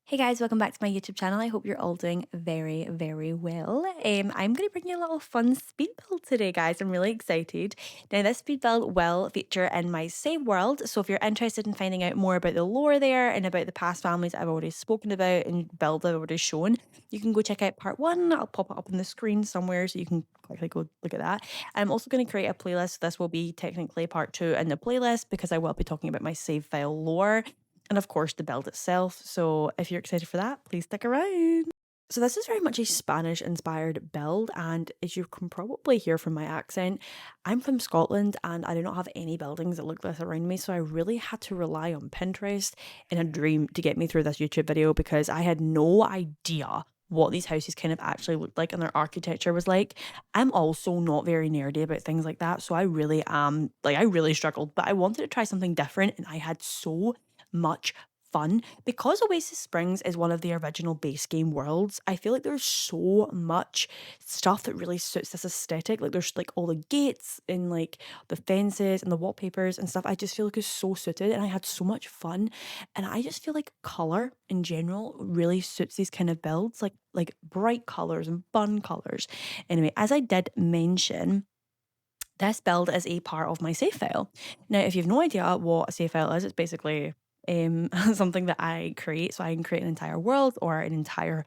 Hey guys, welcome back to my YouTube channel. I hope you're all doing very, very well. I'm going to bring you a little fun speed build today, guys. I'm really excited. Now, this speed build will feature in my save world. So if you're interested in finding out more about the lore there and about the past families I've already spoken about and builds I've already shown, you can go check out part one. I'll pop it up on the screen somewhere so you can quickly go look at that. I'm also going to create a playlist. This will be technically part two in the playlist because I will be talking about my save file lore and of course the build itself. So if you're excited for that, please stick around. So this is very much a Spanish inspired build, and as you can probably hear from my accent, I'm from Scotland and I do not have any buildings that look like this around me, so I really had to rely on Pinterest in a dream to get me through this YouTube video because I had no idea what these houses kind of actually looked like and their architecture was like. I'm also not very nerdy about things like that, so I really am I really struggled, but I wanted to try something different and I had so much fun. Because Oasis Springs is one of the original base game worlds, I feel like there's so much stuff that really suits this aesthetic. Like there's like all the gates and like the fences and the wallpapers and stuff. I just feel like it's so suited and I had so much fun. And I just feel like color in general really suits these kind of builds, like bright colors and fun colors. Anyway, as I did mention, this build is a part of my save file. Now, if you've no idea what a save file is, it's basically something that I create. So I can create an entire world or an entire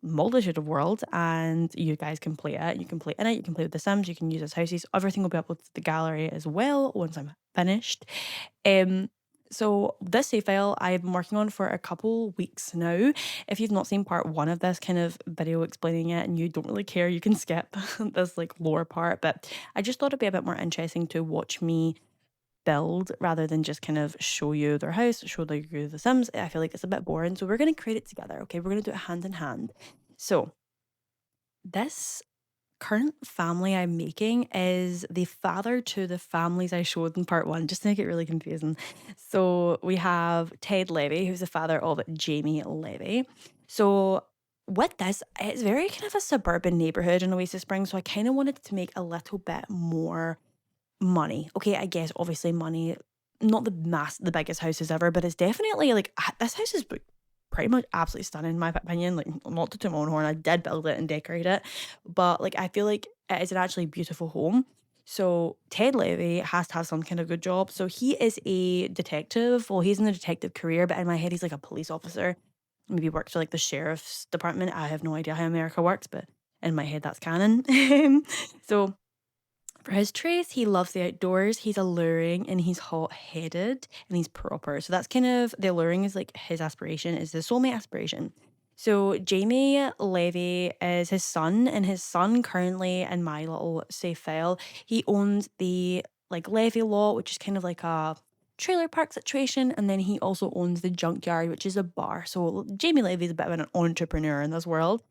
multitude of worlds, and you guys can play it. You can play in it, you can play with the Sims, you can use as houses. Everything will be uploaded to the gallery as well once I'm finished. Um, so this save file I've been working on for a couple weeks now. If you've not seen part one of this kind of video explaining it and you don't really care, you can skip this like lore part. But I just thought it'd be a bit more interesting to watch me build rather than just kind of show you their house, show you the Sims. I feel like it's a bit boring. So we're gonna create it together. Okay, we're gonna do it hand in hand. So this current family I'm making is the father to the families I showed in part one, just to make it really confusing. So we have Ted Levy, who's the father of Jamie Levy. So with this, it's very kind of a suburban neighborhood in Oasis Springs. So I kind of wanted to make a little bit more money. Okay, I guess obviously money, not the biggest houses ever, but it's definitely like this house is pretty much absolutely stunning in my opinion. Like not to toot my own horn, I did build it and decorate it, but like I feel like it is an actually beautiful home. So Ted Levy has to have some kind of good job. So he is a detective. Well, he's in the detective career, but in my head he's like a police officer. Maybe works for like the sheriff's department. I have no idea how America works, but in my head that's canon. So for his traits, he loves the outdoors, he's alluring, and he's hot-headed, and he's proper. So that's kind of the alluring is like his aspiration, is the soulmate aspiration. So Jamie Levy is his son, and his son currently in my little safe file, he owns the like Levy lot, which is kind of like a trailer park situation, and then he also owns the junkyard, which is a bar. So Jamie Levy is a bit of an entrepreneur in this world.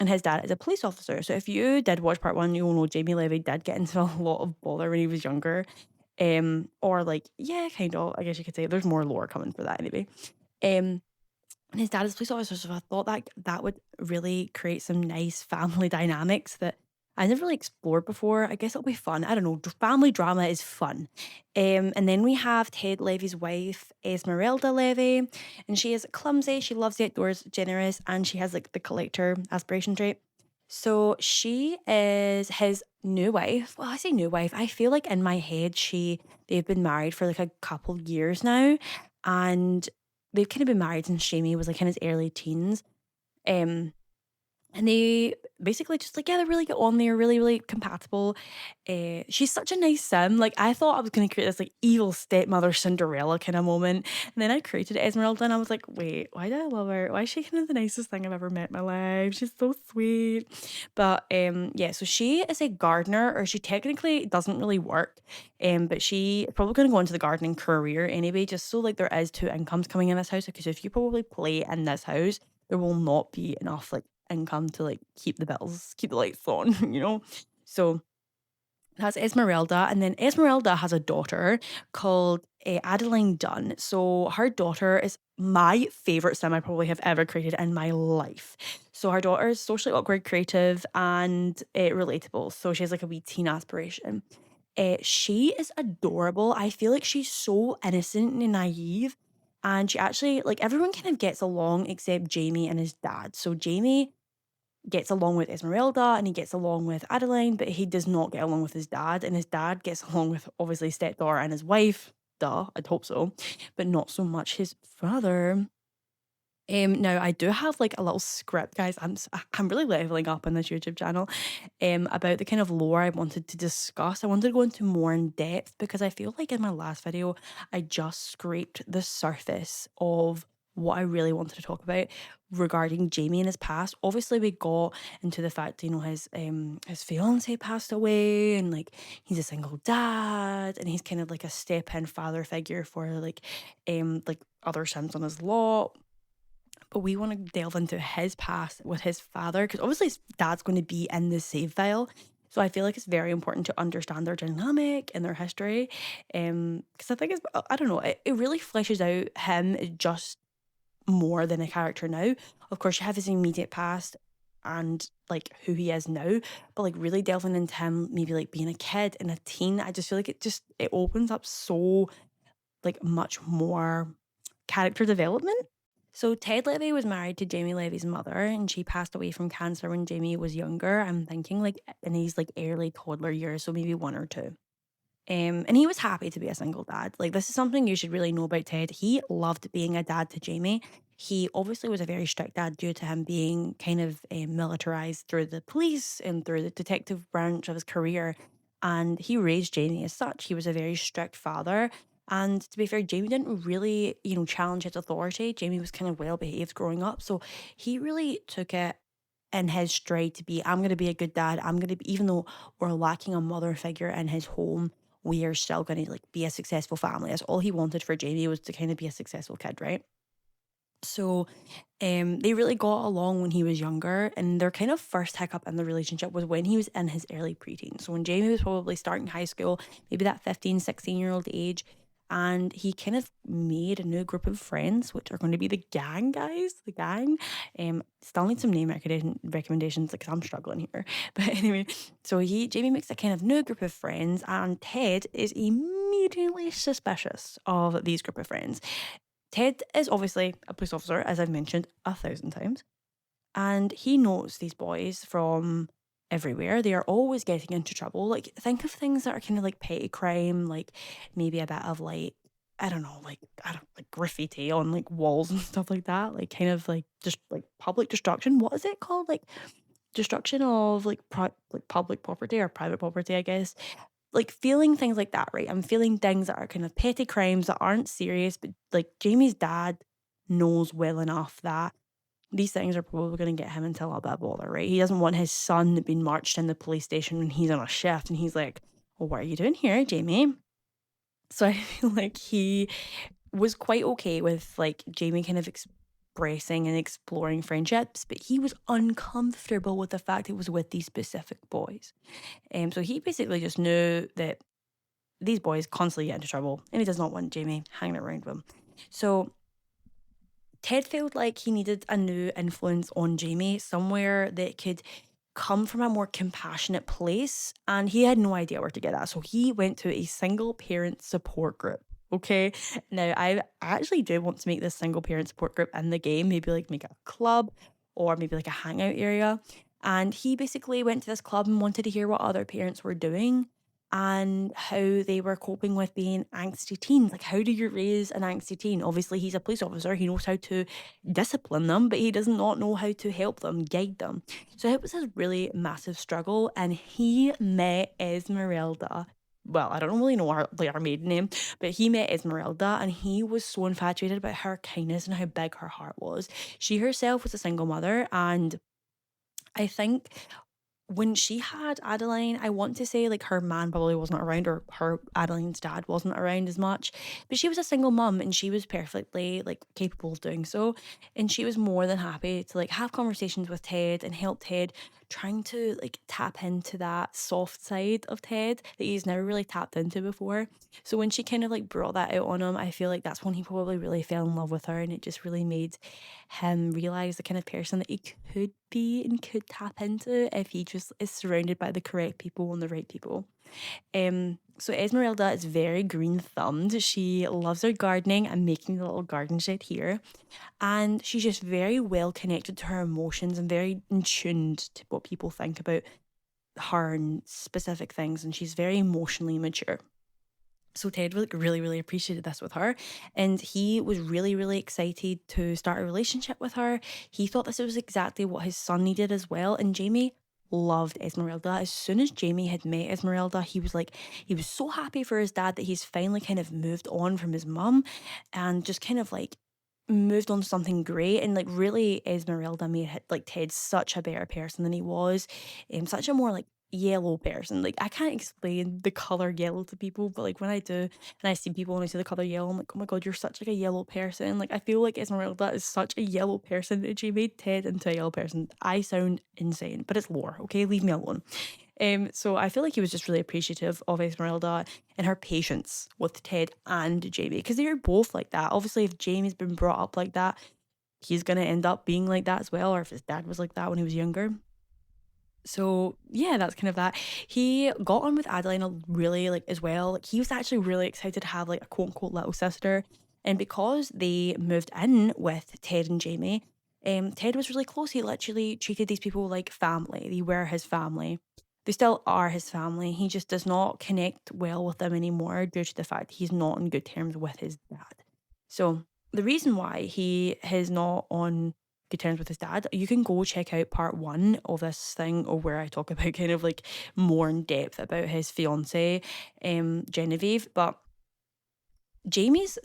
And his dad is a police officer. So if you did watch part one, you'll know Jamie Levy did get into a lot of bother when he was younger. Or like, yeah, kind of. I guess you could say there's more lore coming for that anyway. Um, and his dad is a police officer, so I thought that that would really create some nice family dynamics that I never really explored before. I guess it'll be fun. I don't know. Family drama is fun. And then we have Ted Levy's wife, Esmeralda Levy, and she is clumsy. She loves the outdoors, generous, and she has like the collector aspiration trait. So she is his new wife. Well, I say new wife. I feel like in my head, they've been married for like a couple years now, and they've kind of been married since Jamie was like in his early teens. Um, and they basically just like, yeah, they really get on. They're really, really compatible. She's such a nice sim. Like I thought I was gonna create this like evil stepmother Cinderella kind of moment. And then I created Esmeralda and I was like, wait, why do I love her? Why is she kind of the nicest thing I've ever met in my life? She's so sweet. But yeah, so she is a gardener, or she technically doesn't really work. But she is probably gonna go into the gardening career anyway, just so like there is two incomes coming in this house. Because if you probably play in this house, there will not be enough like income to like keep the bills, keep the lights on, you know? So that's Esmeralda. And then Esmeralda has a daughter called Adeline Dunn. So her daughter is my favorite sim I probably have ever created in my life. So her daughter is socially awkward, creative, and relatable. So she has like a wee teen aspiration. She is adorable. I feel like she's so innocent and naive. And she actually, like, everyone kind of gets along except Jamie and his dad. So Jamie gets along with Esmeralda and he gets along with Adeline, but he does not get along with his dad. And his dad gets along with obviously stepdaughter and his wife. Duh, I'd hope so, but not so much his father. Now I do have like a little script, guys. I'm really leveling up on this YouTube channel. About the kind of lore I wanted to discuss. I wanted to go into more in depth because I feel like in my last video I just scraped the surface of what I really wanted to talk about regarding Jamie and his past. Obviously, we got into the fact, his fiance passed away and like he's a single dad and he's kind of like a step-in father figure for like other sons on his lot, but we want to delve into his past with his father because obviously his dad's going to be in the save file. So I feel like it's very important to understand their dynamic and their history. Because I think I don't know, it really fleshes out him just more than a character now. Of course, you have his immediate past and like who he is now, but like really delving into him, maybe like being a kid and a teen, I just feel like it opens up so like much more character development. So Ted Levy was married to Jamie Levy's mother and she passed away from cancer when Jamie was younger. I'm thinking like in his like early toddler years, so maybe 1 or 2. And he was happy to be a single dad. Like this is something you should really know about Ted. He loved being a dad to Jamie. He obviously was a very strict dad due to him being kind of militarized through the police and through the detective branch of his career. And he raised Jamie as such. He was a very strict father. And to be fair, Jamie didn't really, challenge his authority. Jamie was kind of well behaved growing up. So he really took it in his stride to be, I'm going to be a good dad. I'm going to be, even though we're lacking a mother figure in his home, we are still going to like be a successful family. That's all he wanted for Jamie, was to kind of be a successful kid, right? So they really got along when he was younger, and their kind of first hiccup in the relationship was when he was in his early preteens. So when Jamie was probably starting high school, maybe that 15, 16-year-old age, and he kind of made a new group of friends, which are going to be the gang guys, the gang. Still need some name recommendations because I'm struggling here. But anyway, so Jamie makes a kind of new group of friends, and Ted is immediately suspicious of these group of friends. Ted is obviously a police officer, as I've mentioned 1,000 times, and he knows these boys from everywhere. They are always getting into trouble. Like, think of things that are kind of like petty crime, like maybe a bit of like, I don't know, like graffiti on like walls and stuff like that. Like, kind of like just like public destruction. What is it called? Like, destruction of like like public property or private property, I guess. Like feeling things like that, right? I'm feeling things that are kind of petty crimes that aren't serious, but like Jamie's dad knows well enough that these things are probably going to get him into a little bit of bother, right? He doesn't want his son being marched in the police station when he's on a shift and he's like, well, what are you doing here, Jamie? So I feel like he was quite okay with like Jamie kind of expressing and exploring friendships, but he was uncomfortable with the fact it was with these specific boys. So he basically just knew that these boys constantly get into trouble and he does not want Jamie hanging around with him. So Ted felt like he needed a new influence on Jamie, somewhere that could come from a more compassionate place, and he had no idea where to get that. So he went to a single parent support group. Okay. Now I actually do want to make this single parent support group in the game, maybe like make a club or maybe like a hangout area. And he basically went to this club and wanted to hear what other parents were doing and how they were coping with being angsty teens. Like, how do you raise an angsty teen? Obviously, he's a police officer. He knows how to discipline them, but he does not know how to help them, guide them. So it was a really massive struggle. And he met Esmeralda. Well, I don't really know her maiden name, but he met Esmeralda and he was so infatuated about her kindness and how big her heart was. She herself was a single mother, and I think when she had Adeline, I want to say like her man probably wasn't around, or her Adeline's dad wasn't around as much, but she was a single mum and she was perfectly like capable of doing so. And she was more than happy to like have conversations with Ted and help Ted, trying to like tap into that soft side of Ted that he's never really tapped into before. So when she kind of like brought that out on him, I feel like that's when he probably really fell in love with her, and it just really made him realize the kind of person that he could be and could tap into if he just is surrounded by the correct people and the right people. So Esmeralda is very green thumbed. She loves her gardening and making the little garden shed here. And she's just very well connected to her emotions and very in tuned to what people think about her and specific things. And she's very emotionally mature. So Ted really, really appreciated this with her. And he was really, really excited to start a relationship with her. He thought this was exactly what his son needed as well. And Jamie loved Esmeralda. As soon as Jamie had met Esmeralda, he was like, he was so happy for his dad that he's finally kind of moved on from his mum and just kind of like moved on to something great. And like really Esmeralda made like Ted such a better person than he was. Such a more like yellow person. Like I can't explain the color yellow to people, but like when I do and I see people when I see the color yellow, I'm like, oh my god, you're such like a yellow person. Like I feel like Esmeralda is such a yellow person and she made Ted into a yellow person. I sound insane, but it's lore, okay? Leave me alone. So I feel like he was just really appreciative of Esmeralda and her patience with Ted and Jamie because they are both like that. Obviously, if Jamie's been brought up like that, he's gonna end up being like that as well, or if his dad was like that when he was younger. So yeah, that's kind of that. He got on with Adeline really like as well. Like he was actually really excited to have like a quote unquote little sister. And because they moved in with Ted and Jamie, Ted was really close. He literally treated these people like family. They were his family. They still are his family. He just does not connect well with them anymore due to the fact he's not on good terms with his dad. So the reason why he is not on good terms with his dad, you can go check out part 1 of this thing or where I talk about kind of like more in depth about his fiance, Genevieve. But Jamie's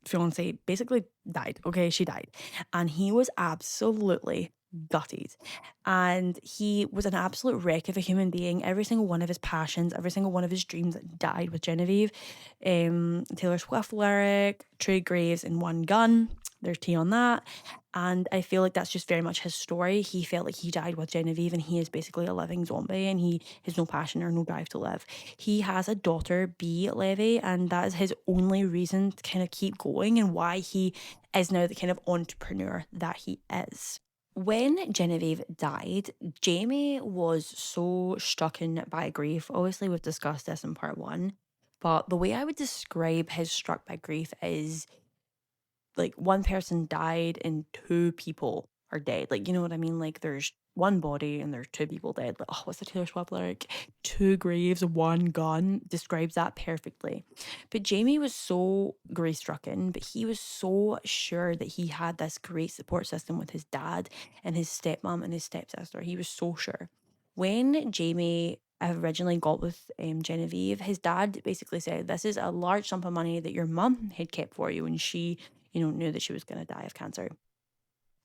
fiance basically died. Okay, she died. And he was absolutely gutted. And he was an absolute wreck of a human being. Every single one of his passions, every single one of his dreams died with Genevieve. Taylor Swift lyric, Trade Graves in One Gun. There's tea on that. And I feel like that's just very much his story. He felt like he died with Genevieve and he is basically a living zombie and he has no passion or no drive to live. He has a daughter, B. Levy, and that is his only reason to kind of keep going and why he is now the kind of entrepreneur that he is. When Genevieve died, Jamie was so stricken by grief. Obviously, we've discussed this in part 1, but the way I would describe his struck by grief is like one person died and two people are dead. Like, you know what I mean? Like there's one body and there's two people dead. Like, oh, what's the Taylor Swift lyric? Two graves, one gun describes that perfectly. But Jamie was so grief stricken, but he was so sure that he had this great support system with his dad and his stepmom and his stepsister. He was so sure. When Jamie originally got with Genevieve, his dad basically said, this is a large sum of money that your mum had kept for you and she knew that she was going to die of cancer.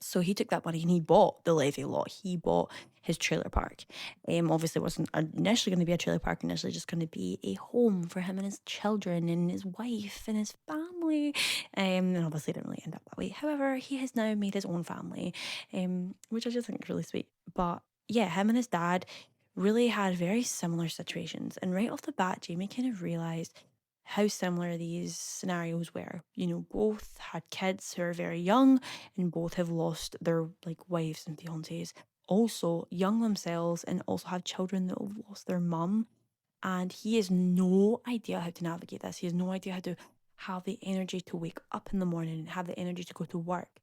So he took that money and he bought the Levy lot. He bought his trailer park. Obviously, it wasn't initially going to be a trailer park. Initially, just going to be a home for him and his children and his wife and his family. And obviously, it didn't really end up that way. However, he has now made his own family, which I just think is really sweet. But yeah, him and his dad really had very similar situations. And right off the bat, Jamie kind of realized how similar these scenarios were. Both had kids who are very young and both have lost their like wives and fiancés. Also young themselves and also have children that have lost their mum. And he has no idea how to navigate this. He has no idea how to have the energy to wake up in the morning and have the energy to go to work.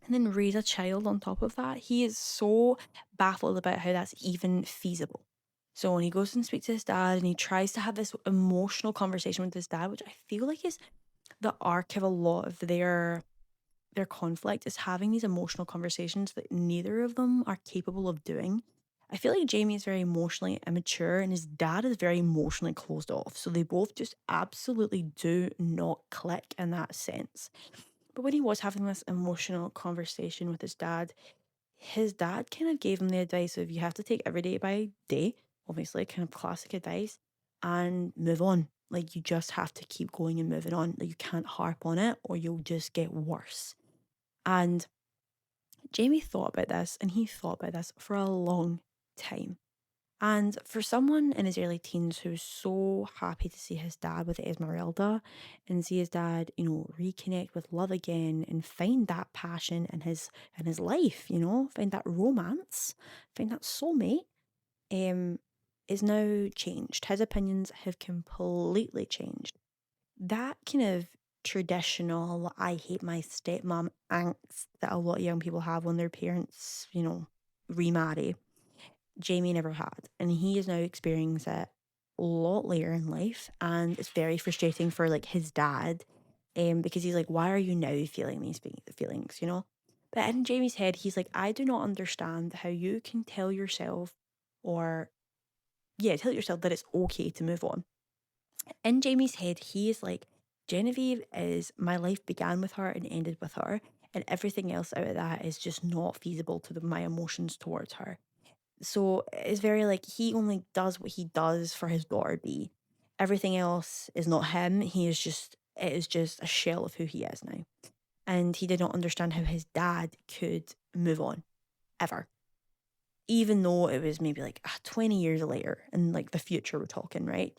And then raise a child on top of that. He is so baffled about how that's even feasible. So when he goes and speaks to his dad and he tries to have this emotional conversation with his dad, which I feel like is the arc of a lot of their conflict, is having these emotional conversations that neither of them are capable of doing. I feel like Jamie is very emotionally immature and his dad is very emotionally closed off. So they both just absolutely do not click in that sense. But when he was having this emotional conversation with his dad kind of gave him the advice of you have to take every day by day, obviously, kind of classic advice, and move on. Like you just have to keep going and moving on. Like you can't harp on it or you'll just get worse. And Jamie thought about this and he thought about this for a long time. And for someone in his early teens who's so happy to see his dad with Esmeralda and see his dad, reconnect with love again and find that passion in his life, find that romance, find that soulmate, um, is now changed. His opinions have completely changed. That kind of traditional, I hate my stepmom angst that a lot of young people have when their parents, remarry, Jamie never had. And he is now experiencing it a lot later in life. And it's very frustrating for like his dad, because he's like, why are you now feeling these feelings, But in Jamie's head, he's like, I do not understand how you can tell yourself, or yeah, tell yourself that it's okay to move on. In Jamie's head, he is like, Genevieve is my life began with her and ended with her, and everything else out of that is just not feasible to my emotions towards her. So it's very like he only does what he does for his daughter B. Everything else is not him. It is just a shell of who he is now. And he did not understand how his dad could move on ever, even though it was maybe like 20 years later in like the future we're talking, right?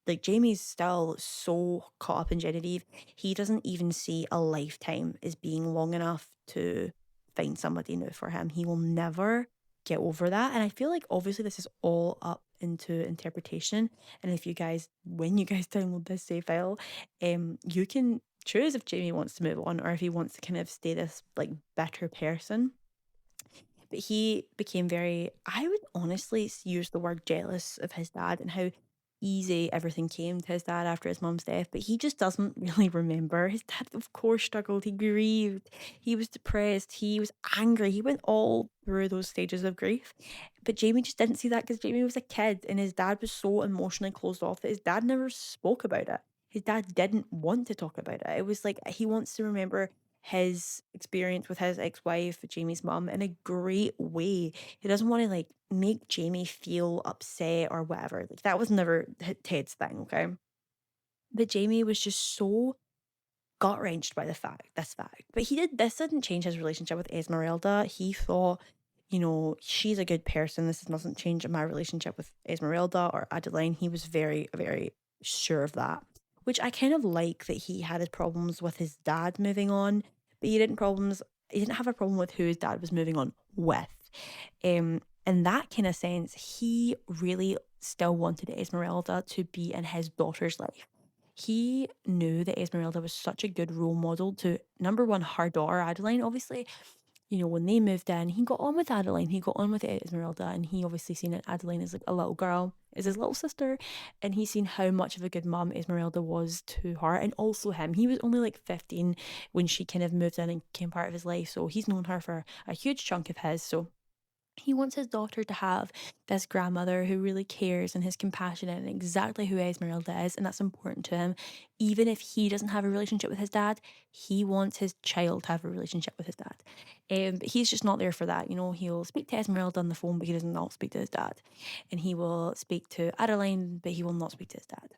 Like Jamie's still so caught up in Genevieve, he doesn't even see a lifetime as being long enough to find somebody new for him. He will never get over that. And I feel like obviously this is all up into interpretation. And if you guys, when you guys download this save file, you can choose if Jamie wants to move on or if he wants to kind of stay this like better person. But he became very, I would honestly use the word jealous of his dad and how easy everything came to his dad after his mom's death. But he just doesn't really remember. His dad, of course, struggled. He grieved. He was depressed. He was angry. He went all through those stages of grief. But Jamie just didn't see that because Jamie was a kid and his dad was so emotionally closed off that his dad never spoke about it. His dad didn't want to talk about it. It was like he wants to remember his experience with his ex-wife, Jamie's mum, in a great way. He doesn't want to like make Jamie feel upset or whatever. Like that was never Ted's thing, okay? But Jamie was just so gut wrenched by this fact. But this didn't change his relationship with Esmeralda. He thought, she's a good person. This doesn't change my relationship with Esmeralda or Adeline. He was very, very sure of that. Which I kind of like that he had his problems with his dad moving on, but he didn't have a problem with who his dad was moving on with. In that kind of sense, he really still wanted Esmeralda to be in his daughter's life. He knew that Esmeralda was such a good role model to, number one, her daughter, Adeline. Obviously, when they moved in, he got on with Adeline, he got on with Esmeralda, and he obviously seen it. Adeline is like a little girl, is his little sister, and he's seen how much of a good mom Esmeralda was to her, and also him. He was only like 15 when she kind of moved in and became part of his life, so he's known her for a huge chunk of his, so he wants his daughter to have this grandmother who really cares and is compassionate and exactly who Esmeralda is, and that's important to him. Even if he doesn't have a relationship with his dad, he wants his child to have a relationship with his dad. But he's just not there for that. He'll speak to Esmeralda on the phone, but he does not speak to his dad. And he will speak to Adeline, but he will not speak to his dad.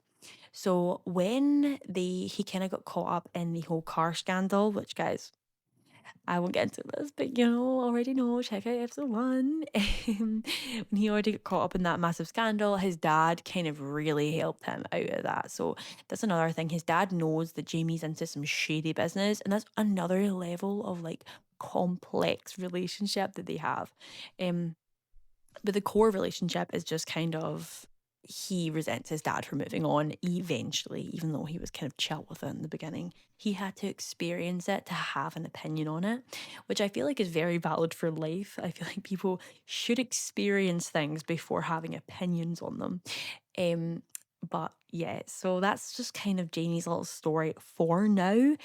So when he kind of got caught up in the whole car scandal, which guys, I won't get into this, but already know, check out episode 1. When he already got caught up in that massive scandal, his dad kind of really helped him out of that. So that's another thing. His dad knows that Jamie's into some shady business, and that's another level of like complex relationship that they have. But the core relationship is just kind of he resents his dad for moving on eventually, even though he was kind of chill with it in the beginning. He had to experience it to have an opinion on it, which I feel like is very valid for life. I feel like people should experience things before having opinions on them. But yeah, so that's just kind of Jamie's little story for now.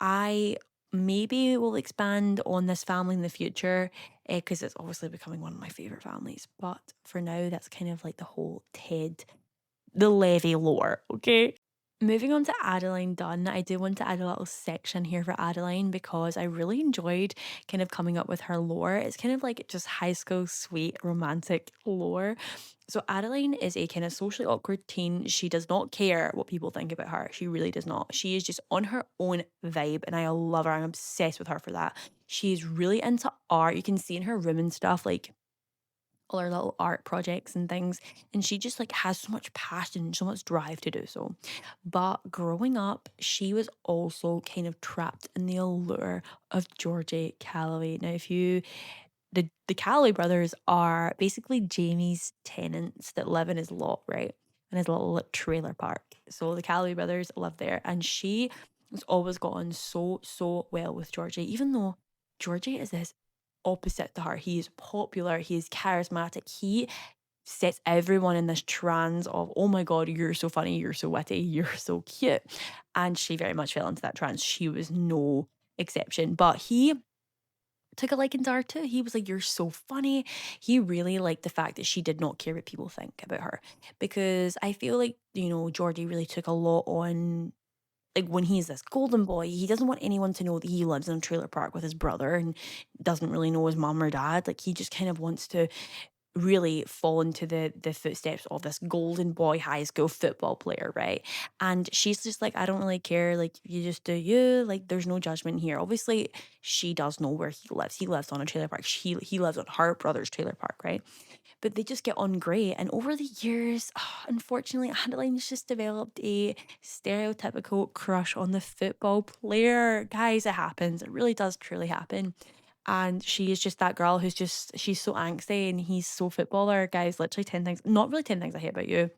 I maybe will expand on this family in the future because it's obviously becoming one of my favorite families. But for now, that's kind of like the whole the Levy lore, okay? Moving on to Adeline Dunn, I do want to add a little section here for Adeline because I really enjoyed kind of coming up with her lore. It's kind of like just high school sweet romantic lore. So Adeline is a kind of socially awkward teen. She does not care what people think about her. She really does not. She is just on her own vibe and I love her. I'm obsessed with her for that. She's really into art. You can see in her room and stuff like all her little art projects and things, and she just like has so much passion and so much drive to do so. But growing up, she was also kind of trapped in the allure of Georgie Calloway. Now, if you the Calloway brothers are basically Jamie's tenants that live in his lot, right? In his little like, trailer park. So the Calloway brothers live there, and she has always gotten so well with Georgie, even though Georgie is this opposite to her. He is popular, he is charismatic, he sets everyone in this trance of, oh my God, you're so funny, you're so witty, you're so cute. And she very much fell into that trance. She was no exception. But he took a liking to her too. He was like, you're so funny. He really liked the fact that she did not care what people think about her. Because I feel like, Geordie really took a lot on like when he's this golden boy, he doesn't want anyone to know that he lives in a trailer park with his brother and doesn't really know his mom or dad. Like he just kind of wants to really fall into the footsteps of this golden boy high school football player, right? And she's just like, I don't really care, like you just do you, like there's no judgment here. Obviously, she does know where he lives. He lives on a trailer park. He lives on her brother's trailer park, right? But they just get on great. And over the years, unfortunately, Adeline's just developed a stereotypical crush on the football player. Guys, it happens. It really does truly happen. And she is just that girl who's just, she's so angsty and he's so footballer. Guys, literally 10 things, not really 10 things I hate about you,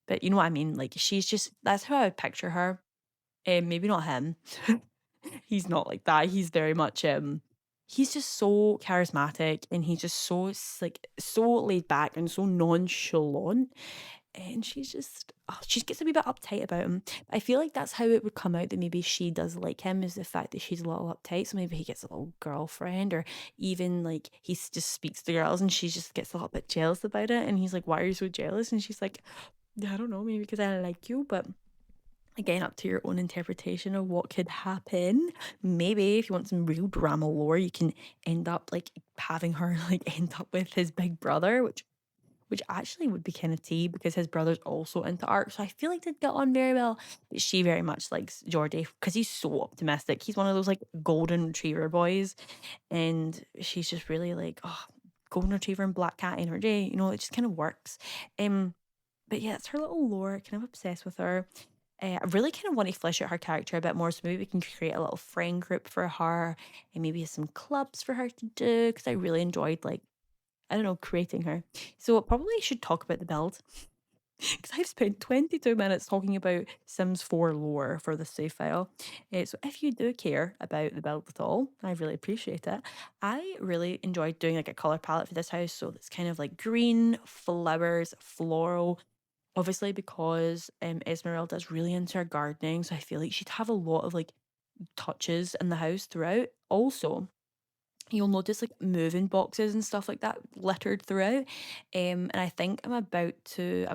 but you know what I mean? Like, she's just, that's how I would picture her. Maybe not him. He's not like that. He's very much, he's just so charismatic and he's just so, like, so laid back and so nonchalant. And she's just, she gets a wee bit uptight about him. I feel like that's how it would come out that maybe she does like him, is the fact that she's a little uptight. So maybe he gets a little girlfriend, or even like just speaks to girls and she just gets a little bit jealous about it. And he's like, why are you so jealous? And she's like, I don't know, maybe because I like you. But again, up to your own interpretation of what could happen. Maybe if you want some real drama lore, you can end up like having her like end up with his big brother, which actually would be kind of tea because his brother's also into art. So I feel like they'd get on very well. But she very much likes Geordie because he's so optimistic. He's one of those like golden retriever boys. And she's just really like, oh, golden retriever and black cat energy. It just kind of works. But yeah, it's her little lore, kind of obsessed with her. I really kind of want to flesh out her character a bit more. So maybe we can create a little friend group for her and maybe some clubs for her to do. Because I really enjoyed like I don't know, creating her. So I probably should talk about the build because I've spent 22 minutes talking about Sims 4 lore for this save file. So if you do care about the build at all, I really appreciate it. I really enjoyed doing like a color palette for this house. So it's kind of like green, flowers, floral. Obviously, because Esmeralda's really into her gardening, so I feel like she'd have a lot of like touches in the house throughout. Also, you'll notice like moving boxes and stuff like that littered throughout. And I think I was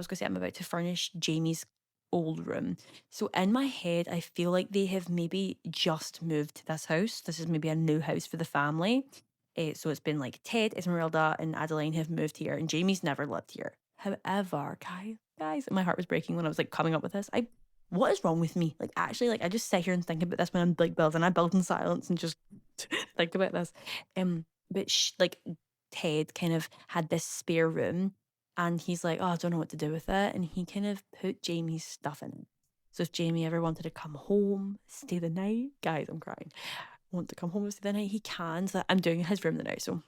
gonna say I'm about to furnish Jamie's old room. So in my head, I feel like they have maybe just moved to this house. This is maybe a new house for the family. So it's been like Ted, Esmeralda, and Adeline have moved here, and Jamie's never lived here. However, guys, my heart was breaking when I was like coming up with this. What is wrong with me? Like actually, like I just sit here and think about this when I'm like building. I build in silence and just think about this. But like Ted kind of had this spare room, and he's like, "Oh, I don't know what to do with it," and he kind of put Jamie's stuff in it. So if Jamie ever wanted to come home, stay the night, guys, I'm crying. Want to come home and stay the night, he can. So I'm doing his room the now, so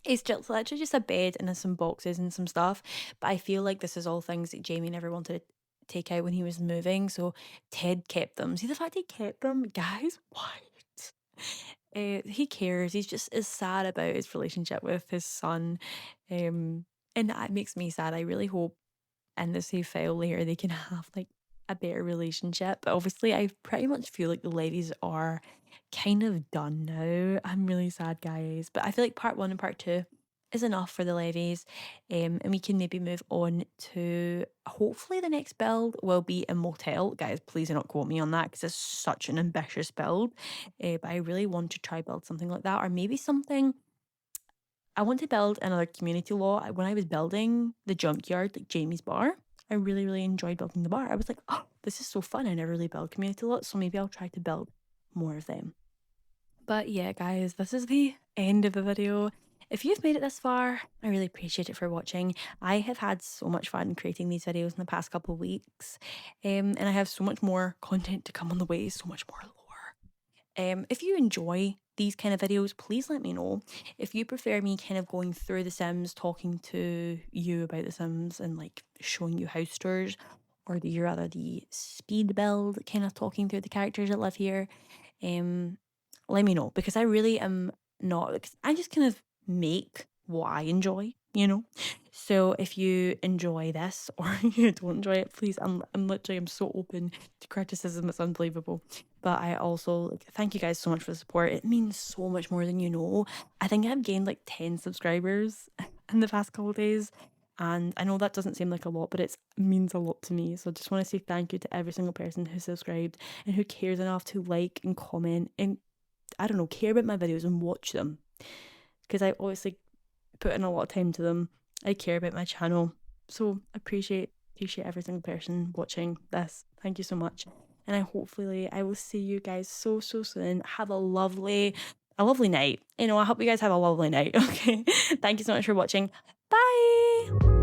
it's just literally just a bed and then some boxes and some stuff. But I feel like this is all things that Jamie never wanted to take out when he was moving. So Ted kept them. See the fact he kept them, guys? What? He cares. He's just is sad about his relationship with his son, and that makes me sad. I really hope in the save file later they can have like a better relationship. But obviously, I pretty much feel like the ladies are kind of done now. I'm really sad, guys. But I feel like part one and part two is enough for the levies. And we can maybe move on to hopefully the next build will be a motel. Guys, please do not quote me on that because it's such an ambitious build. But I really want to try build something like that, or maybe something. I want to build another community law. When I was building the junkyard, like Jamie's bar, I really, really enjoyed building the bar. I was like, oh, this is so fun. I never really build community lots, so maybe I'll try to build more of them. But yeah, guys, this is the end of the video. If you've made it this far, I really appreciate it for watching. I have had so much fun creating these videos in the past couple of weeks, and I have so much more content to come on the way, so much more lore. If you enjoy these kind of videos, please let me know. If you prefer me kind of going through The Sims, talking to you about The Sims and like showing you house tours, or do you rather the speed build, kind of talking through the characters that live here? Let me know, because I really am not, because I just kind of make what I enjoy, you know? So if you enjoy this or you don't enjoy it, please, I'm literally, I'm so open to criticism. It's unbelievable. But I also like, thank you guys so much for the support. It means so much more than you know. I think I've gained like 10 subscribers in the past couple of days. And I know that doesn't seem like a lot, but it means a lot to me. So I just want to say thank you to every single person who subscribed and who cares enough to like and comment and, I don't know, care about my videos and watch them. Because I obviously put in a lot of time to them. I care about my channel. So appreciate every single person watching this. Thank you so much. And I will see you guys so soon. Have a lovely night. You know, I hope you guys have a lovely night. Okay. Thank you so much for watching. Bye.